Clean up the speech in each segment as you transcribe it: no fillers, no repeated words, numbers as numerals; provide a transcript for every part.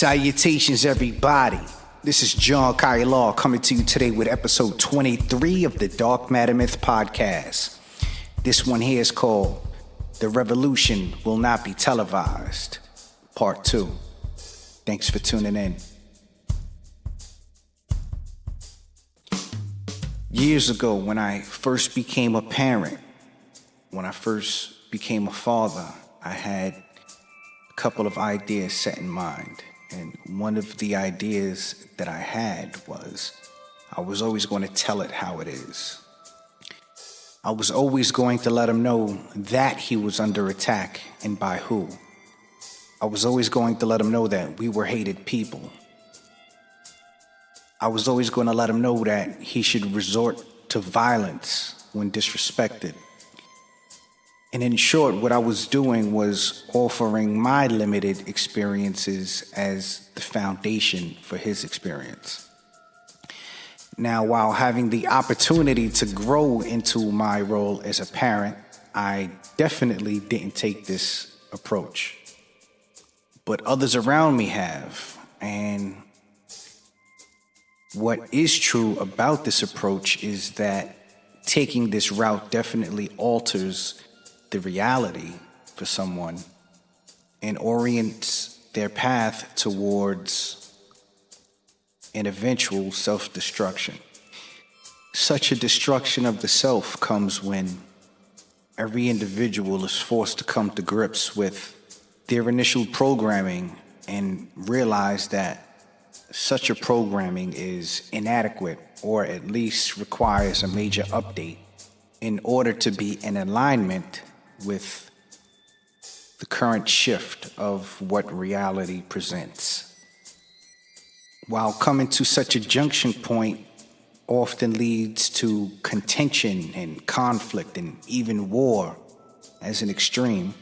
Salutations, everybody. This is John Kyle coming to you today with episode 23 of the Dark Matter Myth podcast. This one here is called The Revolution Will Not Be Televised, Part 2. Thanks for tuning in. Years ago, when I first became a parent, when I first became a father, I had a couple of ideas set in mind. And one of the ideas that I had was I was always going to tell it how it is. I was always going to let him know that he was under attack and by who. I was always going to let him know that we were hated people. I was always going to let him know that he should resort to violence when disrespected. And in short, what I was doing was offering my limited experiences as the foundation for his experience. Now, while having the opportunity to grow into my role as a parent, I definitely didn't take this approach. But others around me have. And what is true about this approach is that taking this route definitely alters the reality for someone and orients their path towards an eventual self-destruction. Such a destruction of the self comes when every individual is forced to come to grips with their initial programming and realize that such a programming is inadequate or at least requires a major update in order to be in alignment with the current shift of what reality presents. While coming to such a junction point often leads to contention and conflict and even war as an extreme,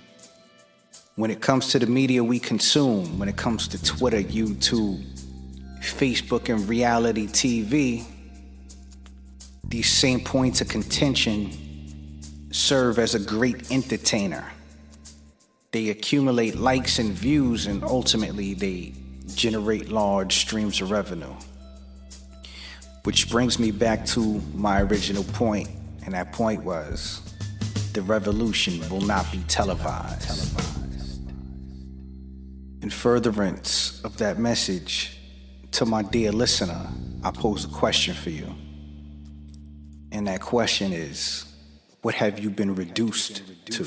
when it comes to the media we consume, when it comes to Twitter, YouTube, Facebook, and reality TV, these same points of contention serve as a great entertainer. They accumulate likes and views, and ultimately they generate large streams of revenue. Which brings me back to my original point, and that point was the revolution will not be televised. In furtherance of that message, to my dear listener, I pose a question for you. And that question is, what have you been reduced to?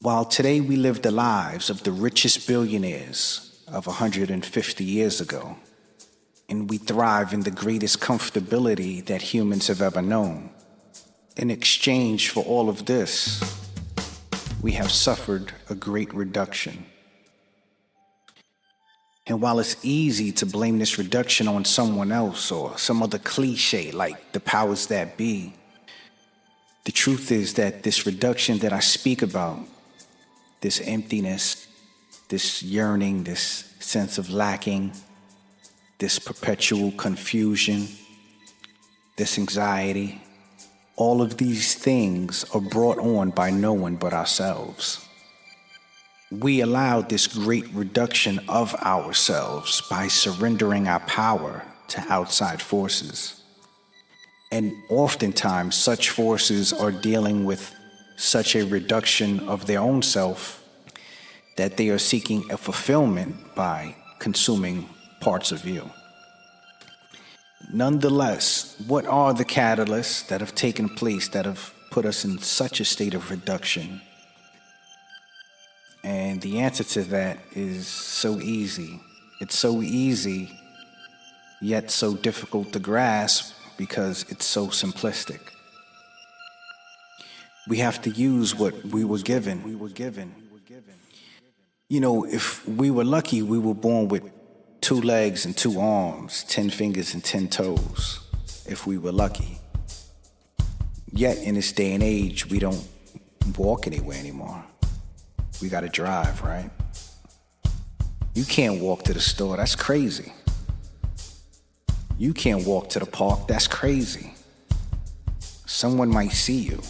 While today we live the lives of the richest billionaires of 150 years ago, and we thrive in the greatest comfortability that humans have ever known, in exchange for all of this, we have suffered a great reduction. And while it's easy to blame this reduction on someone else or some other cliche like the powers that be, the truth is that this reduction that I speak about, this emptiness, this yearning, this sense of lacking, this perpetual confusion, this anxiety, all of these things are brought on by no one but ourselves. We allowed this great reduction of ourselves by surrendering our power to outside forces. And oftentimes, such forces are dealing with such a reduction of their own self that they are seeking a fulfillment by consuming parts of you. Nonetheless, what are the catalysts that have taken place that have put us in such a state of reduction? And the answer to that is so easy. It's so easy, yet so difficult to grasp because it's so simplistic. We have to use what we were given. You know, if we were lucky, we were born with 2 legs and 2 arms, 10 fingers and 10 toes, if we were lucky. Yet in this day and age, we don't walk anywhere anymore. We gotta drive, right? You can't walk to the store, that's crazy. You can't walk to the park, that's crazy. Someone might see you.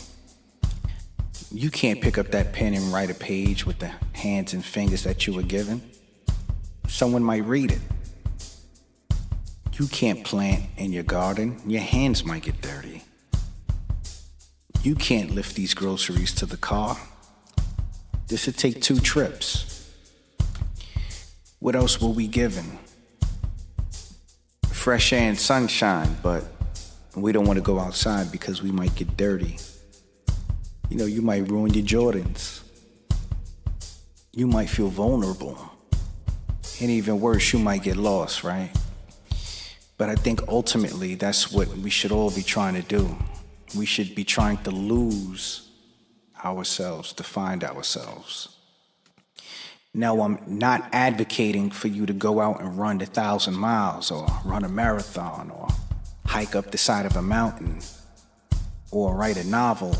You can't pick up that pen and write a page with the hands and fingers that you were given, someone might read it. You can't plant in your garden. Your hands might get dirty. You can't lift these groceries to the car. This would take 2 trips. What else were we given? Fresh air and sunshine, but we don't want to go outside because we might get dirty. You know, you might ruin your Jordans. You might feel vulnerable. And even worse, you might get lost, right? But I think ultimately that's what we should all be trying to do. We should be trying to lose ourselves, to find ourselves. Now, I'm not advocating for you to go out and run 1,000 miles or run a marathon or hike up the side of a mountain or write a novel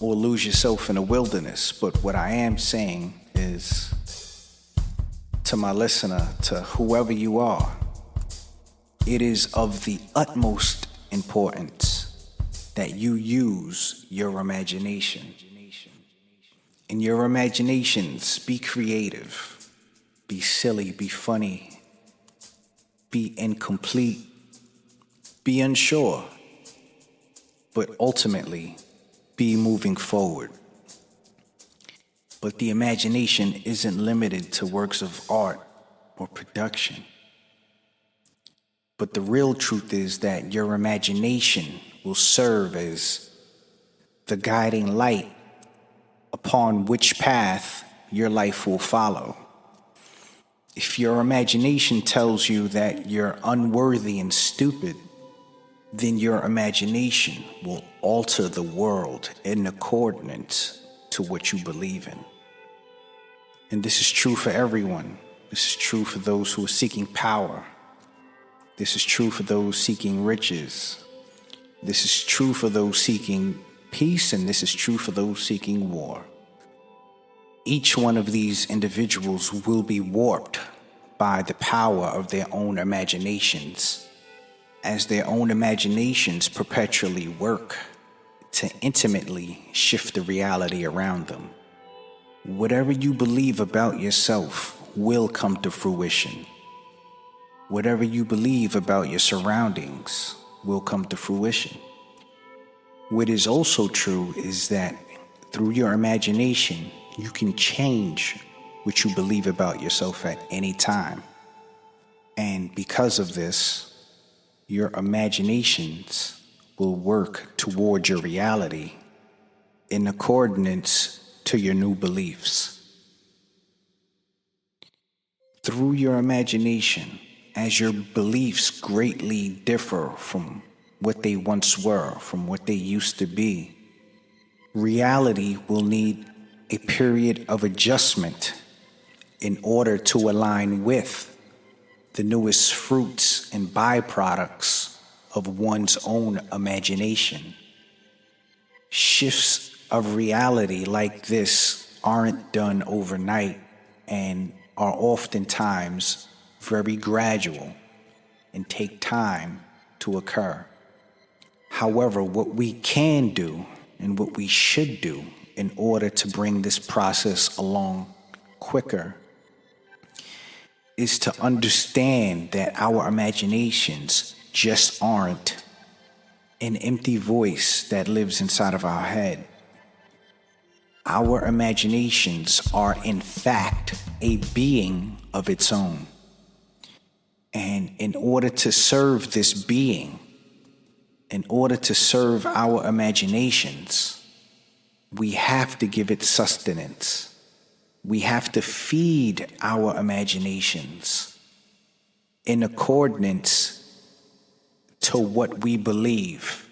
or lose yourself in the wilderness. But what I am saying is, to my listener, to whoever you are, it is of the utmost importance that you use your imagination. In your imaginations, be creative, be silly, be funny, be incomplete, be unsure, but ultimately be moving forward. But the imagination isn't limited to works of art or production. But the real truth is that your imagination will serve as the guiding light upon which path your life will follow. If your imagination tells you that you're unworthy and stupid, then your imagination will alter the world in accordance to what you believe in. And this is true for everyone. This is true for those who are seeking power. This is true for those seeking riches. This is true for those seeking peace, and this is true for those seeking war. Each one of these individuals will be warped by the power of their own imaginations, as their own imaginations perpetually work to intimately shift the reality around them. Whatever you believe about yourself will come to fruition. Whatever you believe about your surroundings will come to fruition. What is also true is that through your imagination, you can change what you believe about yourself at any time. And because of this, your imaginations will work toward your reality in accordance to your new beliefs. Through your imagination, as your beliefs greatly differ from what they once were, from what they used to be, reality will need a period of adjustment in order to align with the newest fruits and byproducts of one's own imagination. Shifts of reality like this aren't done overnight and are oftentimes very gradual and take time to occur. However, what we can do and what we should do in order to bring this process along quicker is to understand that our imaginations just aren't an empty voice that lives inside of our head. Our imaginations are, in fact, a being of its own. And in order to serve this being, in order to serve our imaginations, we have to give it sustenance. We have to feed our imaginations in accordance to what we believe.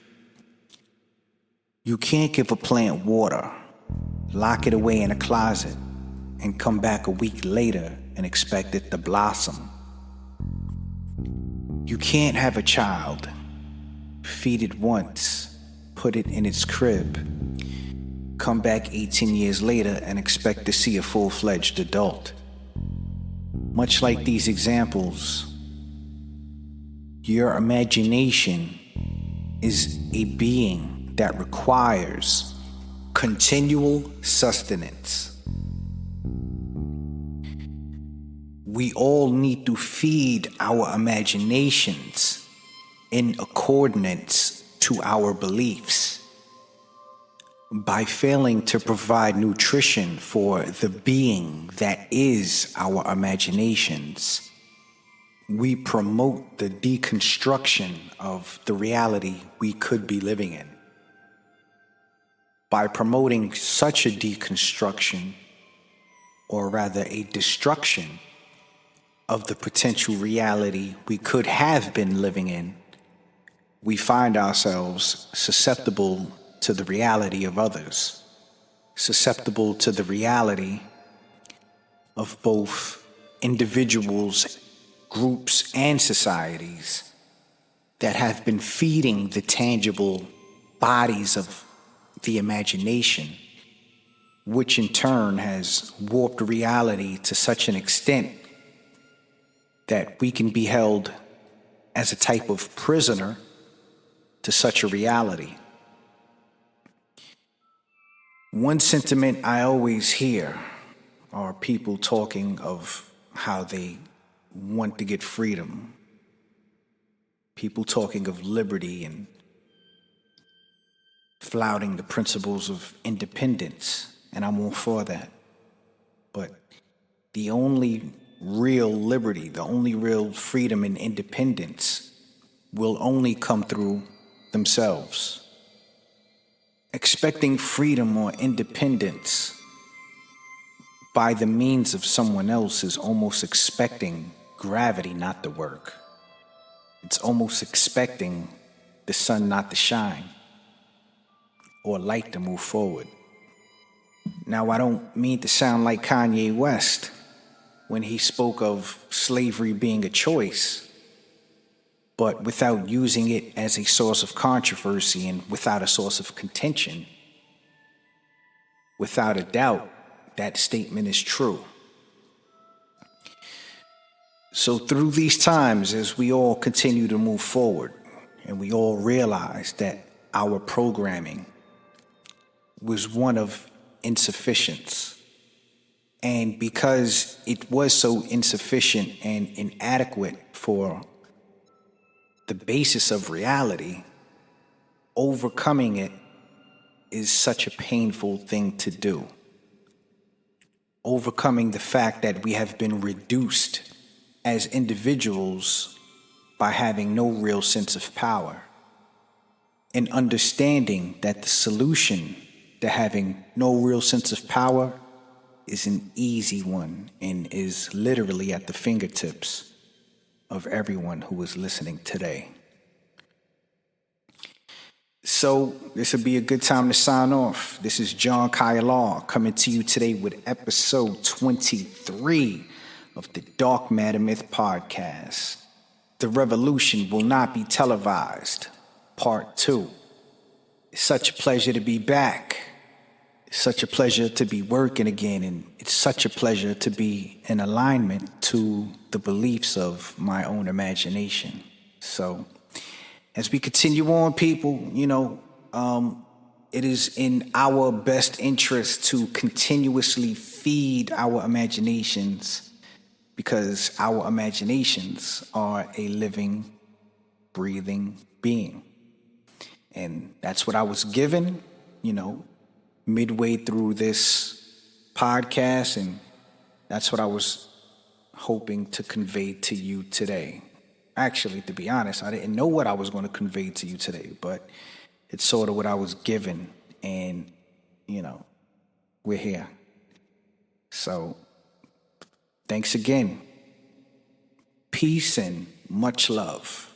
You can't give a plant water, lock it away in a closet, and come back a week later and expect it to blossom. You can't have a child, feed it once, put it in its crib, come back 18 years later and expect to see a full-fledged adult. Much like these examples, your imagination is a being that requires continual sustenance. we all need to feed our imaginations in accordance to our beliefs. By failing to provide nutrition for the being that is our imaginations, we promote the deconstruction of the reality we could be living in. By promoting such a deconstruction, or rather a destruction, of the potential reality we could have been living in, we find ourselves susceptible to the reality of others, susceptible to the reality of both individuals, groups, and societies that have been feeding the tangible bodies of the imagination, which in turn has warped reality to such an extent that we can be held as a type of prisoner to such a reality. One sentiment I always hear are people talking of how they want to get freedom, people talking of liberty and flouting the principles of independence, and I'm all for that. But the only real liberty, the only real freedom and independence will only come through themselves. Expecting freedom or independence by the means of someone else is almost expecting gravity not to work. It's almost expecting the sun not to shine or light to move forward. Now, I don't mean to sound like Kanye West when he spoke of slavery being a choice, but without using it as a source of controversy and without a source of contention. Without a doubt, that statement is true. So through these times, as we all continue to move forward, and we all realize that our programming was one of insufficiency, and because it was so insufficient and inadequate for the basis of reality, overcoming it is such a painful thing to do. Overcoming the fact that we have been reduced as individuals by having no real sense of power, and understanding that the solution to having no real sense of power is an easy one and is literally at the fingertips of everyone who is listening today. So this would be a good time to sign off. This is John Kyle coming to you today with episode 23 of the Dark Matter Myth podcast. The revolution will not be televised. Part 2. It's such a pleasure to be back. It's such a pleasure to be working again, and it's such a pleasure to be in alignment to the beliefs of my own imagination. So, as we continue on, people, it is in our best interest to continuously feed our imaginations, because our imaginations are a living, breathing being. And that's what I was given, midway through this podcast, and that's what I was hoping to convey to you today. Actually, to be honest, I didn't know what I was going to convey to you today, but it's sort of what I was given, and, we're here. So, thanks again. Peace and much love.